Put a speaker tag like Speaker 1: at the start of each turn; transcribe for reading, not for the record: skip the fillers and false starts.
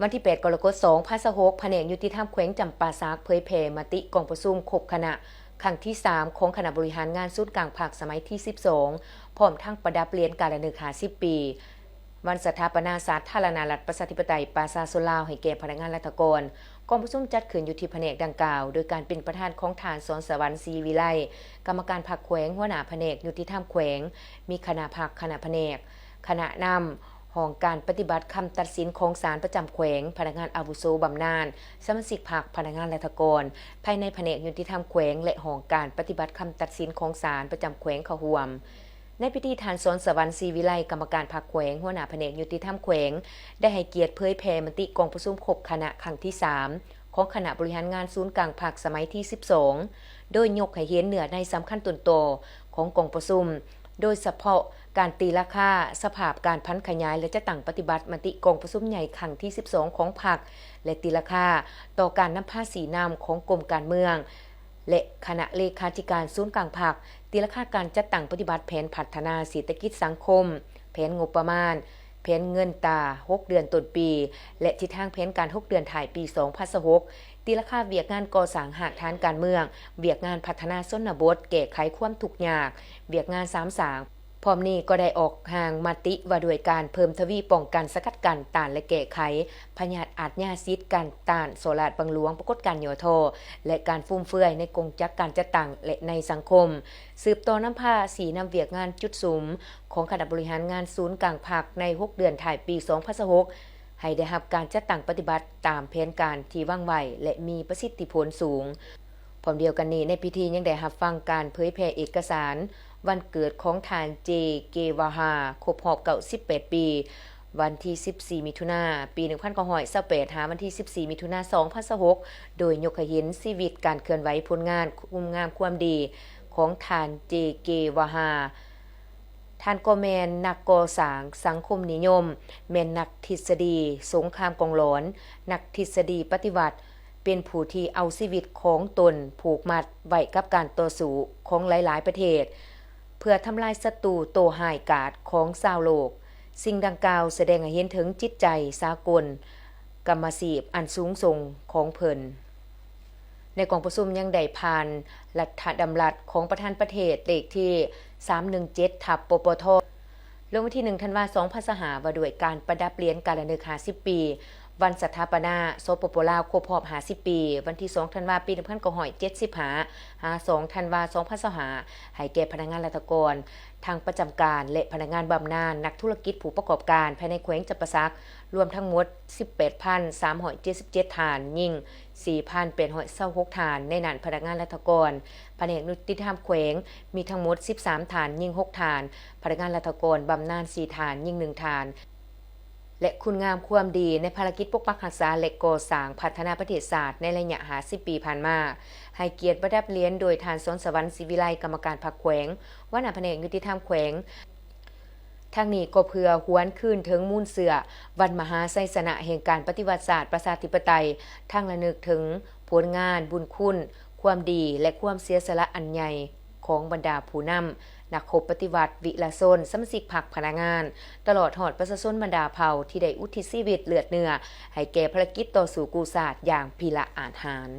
Speaker 1: วันที่8 กรกฎาคม 2566แผนกยุติธรรมแขวงจำปาสักเผยแผ่มติกองประชุมครบคณะครั้งที่ 3 ของคณะบริหารงานศูนย์กลางภาคสมัยที่ 12 พร้อมทั้งประดับเรียนการละนึก50 ปี วันสถาปนาสาธารณรัฐประชาธิปไตยประชาชนลาวให้แก่พนักงานราชการกองประชุมจัดขึ้นอยู่ที่แผนกดังกล่าวโดยการเป็นประธานของทานสอนสวรรค์ศรีวิไลกรรมการภาคแขวงหัวหน้าแผนกยุติธรรมแขวงมีคณะภาคคณะแผนกคณะนำห้องการปฏิบัติคำตัดสินของศาลประจำแขวงพนักงานอาวุโสบำนาญสมาชิกภาคพนักงานราชการภายในแผนกยุติธรรมแขวงและห้องการปฏิบัติคำตัดสินของศาลประจำแขวงเขาห่วมในพิธีทานสอนสวรรค์ศรีวิไลกรรมการภาคแขวงหัวหน้าแผนกยุติธรรมแขวงได้ให้เกียรติเผยแผ่มติกองประชุมครบคณะครั้งที่ 3 ของคณะบริหารงานศูนย์กลางภาคสมัยที่ 12 โดยยกให้เห็นเนื้อในสำคัญต้นโตของกองประชุมโดยเฉพาะการตีราคาสภาพการพันขยายและจะตั้งปฏิบัติมติกองประชุมใหญ่ครั้งที่ 12 ของพรรคและตีราคาต่อการนำภาษีนำของกรมการเมืองและคณะเลขาธิการศูนย์กลางพรรคตีราคาการจัดตั้งปฏิบัติแผนพัฒนาเศรษฐกิจสังคมแผนงบประมาณแผนเงินตรา6 เดือนต้นปีและทิศทางแผนการ6 เดือนถ่ายปี2026ตีราคาเวียกงานก่อสร้างหากฐานการเมืองเวียกงานพัฒนาชนบทแก้ไขความทุกข์ยากเวียกงาน3สางพร้อมนี้ก็ได้ออกห่างมติว่าด้วยการเพิ่มทวีป้องกันสกัดกั้นต้านและแก้ไขพยาธิอาชญาซิดการต้านโซลาดบังหลวงปรากฏการณ์ย่อท้อและการฟุ่มเฟือยในกงจักการจัดตั้งและในสังคมสืบต่อนำพาสีนำเวียกงานจุดสุมของคณะบริหารงานศูนย์กลางภาคใน6 เดือนถ่ายปี2026ให้ได้รับการจัดตั้งปฏิบัติตามแผนการที่วางไว้และมีประสิทธิผลสูงพร้อมเดียวกันนี้ในพิธียังได้รับฟังการเผยแพร่เอกสารวันเกิดของทานเจเกวาฮาครบรอบ98 ปีวันที่14 มิถุนายนปี1928หาวันที่14 มิถุนายน2026โดยยกให้เห็นชีวิตการเคลื่อนไหวผลงานคุณงามความดีของทานเจเกวาฮาท่านก็แม่นนักก่อสร้างสังคมนิยมแม่นนักทฤษฎีสงครามกองหลอนนักทฤษฎีปฏิวัติเป็นผู้ที่เอาชีวิตของตนผูกมัดไว้กับการต่อสู้ของหลายๆประเทศเพื่อทำลายศัตรูโตหายกาจของชาวโลกสิ่งดังกล่าวแสดงให้เห็นถึงจิตใจสากลกรรมศีพอันสูงส่งของเพิ่นในกองประชุมยังได้ผ่านรัฐดำรัสของประธานประเทศเลขที่317/ปปทลงวันที่1 ธันวาคม 2025ว่าด้วยการประดับเรียนการละนึก50 ปีวันสถาปนาสปปลาวครบรอบ50 ปีวันที่2 ธันวาคม ปี1975 2 ธันวาคม 2025ให้แก่พนักงานราชการทางประจำการและพนักงานบำนาญนักธุรกิจผู้ประกอบการภายในแขวงจำปาสักรวมทั้งหมด 18,377 ฐานยิ่ง 4,826 ฐานในนั้นพนักงานราชการแผนกยุติธรรมแขวงมีทั้งหมด13 ฐานยิ่ง 6 ฐานพนักงานราชการบำนาญ4 ฐานยิ่ง 1 ฐานและคุณงามความดีในภารกิจปกปักรักษาและก่อสร้างพัฒนาประเทศชาติในระยะ50 ปีผ่านมาให้เกียรติประดับเรียนโดยทานสอนสวรรค์ศรีวิไลกรรมการภาคแขวงหัวหน้าแผนกยุติธรรมแขวงทั้งนี้ก็เพื่อหวนคืนถึงมูลเสือวันมหาไสยชนะแห่งการปฏิวัติศาสตร์ประชาธิปไตยทั้งระลึกถึงผลงานบุญคุณความดีและความเสียสละอันใหญ่ของบรรดาผู้นำนักรบปฏิวัติวิลาชนสมาชิกพรรคพนักงานตลอดหอดประชาชนบรรดาเผ่าที่ได้อุทิศชีวิตเลือดเนื้อให้แก่ภารกิจต่อสู้กู้ชาติอย่างพิละอาจหาญ